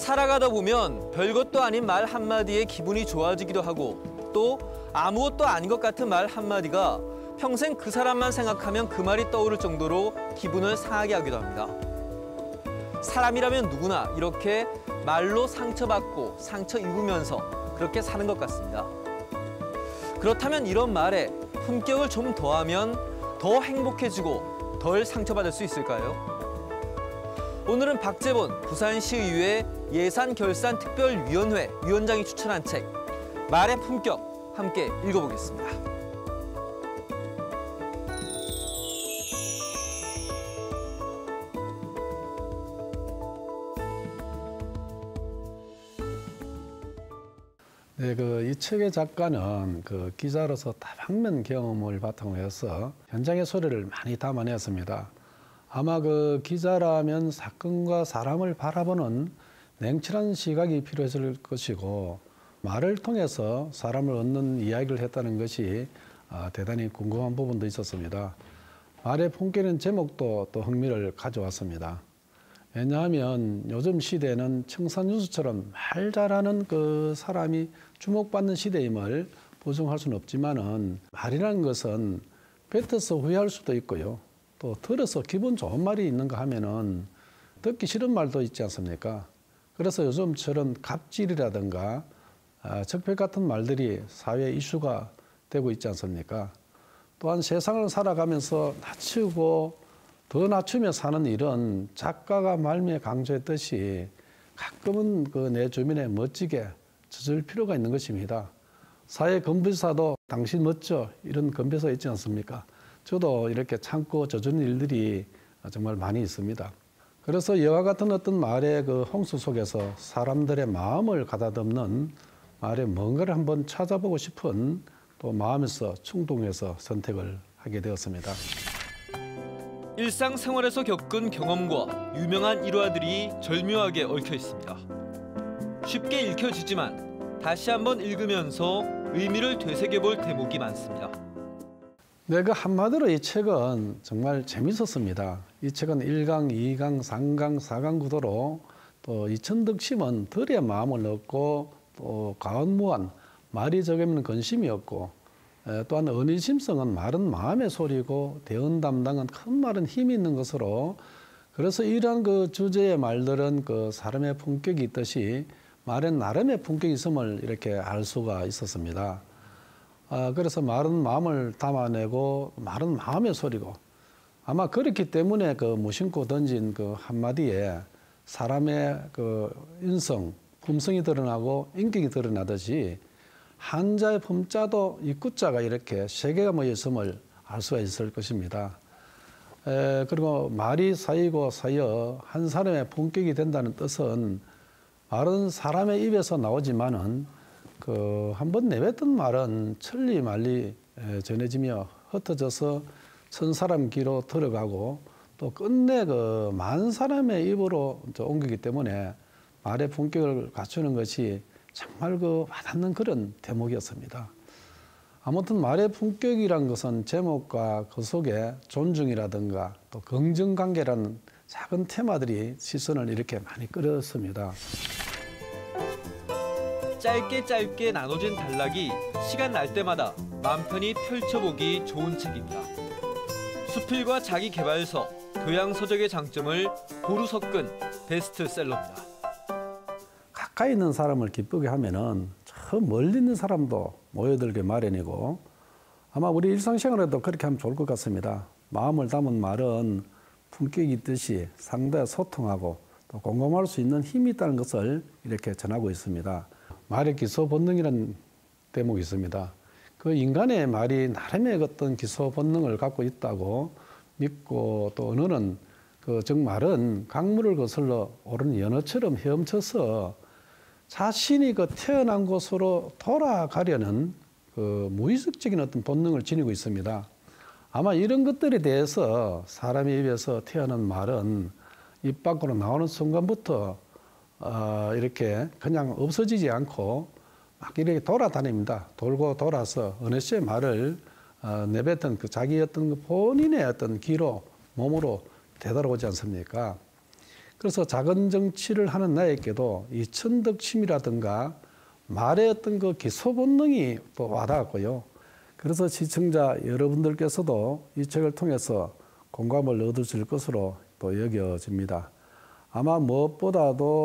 살아가다 보면 별것도 아닌 말 한마디에 기분이 좋아지기도 하고 또 아무것도 아닌 것 같은 말 한마디가 평생 그 사람만 생각하면 그 말이 떠오를 정도로 기분을 상하게 하기도 합니다. 사람이라면 누구나 이렇게 말로 상처받고 상처 입으면서 그렇게 사는 것 같습니다. 그렇다면 이런 말에 품격을 좀 더하면 더 행복해지고 덜 상처받을 수 있을까요? 오늘은 박재본 부산시의회 예산결산특별위원회 위원장이 추천한 책 말의 품격 함께 읽어보겠습니다. 네, 이 책의 작가는 기자로서 다방면 경험을 바탕으로 해서 현장의 소리를 많이 담아냈습니다. 아마 기자라면 사건과 사람을 바라보는 냉철한 시각이 필요했을 것이고 말을 통해서 사람을 얻는 이야기를 했다는 것이 대단히 궁금한 부분도 있었습니다. 말의 품격이라는 제목도 또 흥미를 가져왔습니다. 왜냐하면 요즘 시대는 청산유수처럼 말 잘하는 사람이 주목받는 시대임을 부정할 수는 없지만은 말이라는 것은 뱉어서 후회할 수도 있고요. 또 들어서 기분 좋은 말이 있는가 하면은 듣기 싫은 말도 있지 않습니까? 그래서 요즘처럼 갑질이라든가 적폐 같은 말들이 사회 이슈가 되고 있지 않습니까? 또한 세상을 살아가면서 낮추고 더 낮추며 사는 일은 작가가 말미에 강조했듯이 가끔은 내 주변에 멋지게 젖을 필요가 있는 것입니다. 사회 건배사도 당신 멋져 이런 건배사 있지 않습니까? 저도 이렇게 참고 젖은 일들이 정말 많이 있습니다. 그래서 이와 같은 어떤 말의 홍수 속에서 사람들의 마음을 가다듬는 말의 뭔가를 한번 찾아보고 싶은 또 마음에서 충동해서 선택을 하게 되었습니다. 일상생활에서 겪은 경험과 유명한 일화들이 절묘하게 얽혀 있습니다. 쉽게 읽혀지지만 다시 한번 읽으면서 의미를 되새겨볼 대목이 많습니다. 네, 한마디로 이 책은 정말 재밌었습니다. 이 책은 1강, 2강, 3강, 4강 구도로 또 이천득심은 덜의 마음을 넣고 또 가은무한 말이 적으면 근심이었고 또한 은희심성은 말은 마음의 소리고 대언 담당은 큰 말은 힘이 있는 것으로 그래서 이러한 주제의 말들은 사람의 품격이 있듯이 말엔 나름의 품격이 있음을 이렇게 알 수가 있었습니다. 그래서 말은 마음을 담아내고 말은 마음의 소리고 아마 그렇기 때문에 무심코 던진 한마디에 사람의 인성, 품성이 드러나고 인격이 드러나듯이 한자의 품자도 이 구자가 이렇게 세 개가 모여 있음을 알 수가 있을 것입니다. 그리고 말이 쌓이고 쌓여 한 사람의 품격이 된다는 뜻은 말은 사람의 입에서 나오지만은 한번 내뱉은 말은 천리말리 전해지며 흩어져서 천 사람 귀로 들어가고 또 끝내 만 사람의 입으로 옮기기 때문에 말의 품격을 갖추는 것이 정말 와닿는 그런 대목이었습니다. 아무튼 말의 품격이란 것은 제목과 그 속에 존중이라든가 또 긍정관계라는 작은 테마들이 시선을 이렇게 많이 끌었습니다. 짧게 나눠진 단락이 시간 날 때마다 마음 편히 펼쳐보기 좋은 책입니다. 수필과 자기개발서, 교양서적의 장점을 고루 섞은 베스트셀러입니다. 가까이 있는 사람을 기쁘게 하면은 저 멀리 있는 사람도 모여들게 마련이고 아마 우리 일상생활에도 그렇게 하면 좋을 것 같습니다. 마음을 담은 말은 품격이 있듯이 상대와 소통하고 또 공감할 수 있는 힘이 있다는 것을 이렇게 전하고 있습니다. 말의 기소 본능이라는 대목이 있습니다. 인간의 말이 나름의 어떤 기소 본능을 갖고 있다고 믿고 또 언어는 정말은 강물을 거슬러 오르는 연어처럼 헤엄쳐서 자신이 태어난 곳으로 돌아가려는 무의식적인 어떤 본능을 지니고 있습니다. 아마 이런 것들에 대해서 사람의 입에서 태어난 말은 입 밖으로 나오는 순간부터 이렇게 그냥 없어지지 않고 막 이렇게 돌아다닙니다. 돌고 돌아서 어느새 말을 내뱉은 자기 본인의 어떤 귀로 몸으로 되돌아오지 않습니까? 그래서 작은 정치를 하는 나에게도 이 천덕심이라든가 말의 어떤 그 기소 본능이 또 와닿았고요. 그래서 시청자 여러분들께서도 이 책을 통해서 공감을 얻으실 것으로 또 여겨집니다. 아마 무엇보다도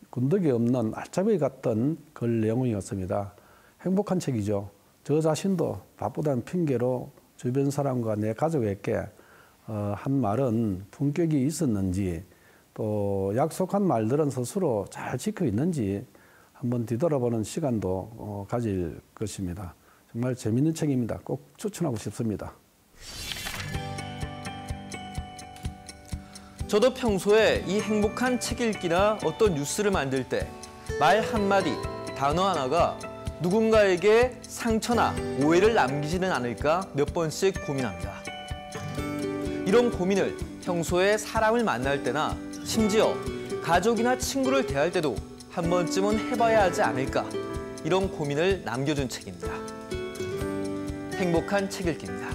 군더기 없는 알짜배기 같던 글 내용이었습니다. 행복한 책이죠. 저 자신도 바쁘다는 핑계로 주변 사람과 내 가족에게 한 말은 품격이 있었는지 또 약속한 말들은 스스로 잘 지키고 있는지 한번 뒤돌아보는 시간도 가질 것입니다. 정말 재미있는 책입니다. 꼭 추천하고 싶습니다. 저도 평소에 이 행복한 책 읽기나 어떤 뉴스를 만들 때 말 한마디, 단어 하나가 누군가에게 상처나 오해를 남기지는 않을까 몇 번씩 고민합니다. 이런 고민을 평소에 사람을 만날 때나 심지어 가족이나 친구를 대할 때도 한 번쯤은 해봐야 하지 않을까 이런 고민을 남겨준 책입니다. 행복한 책 읽기입니다.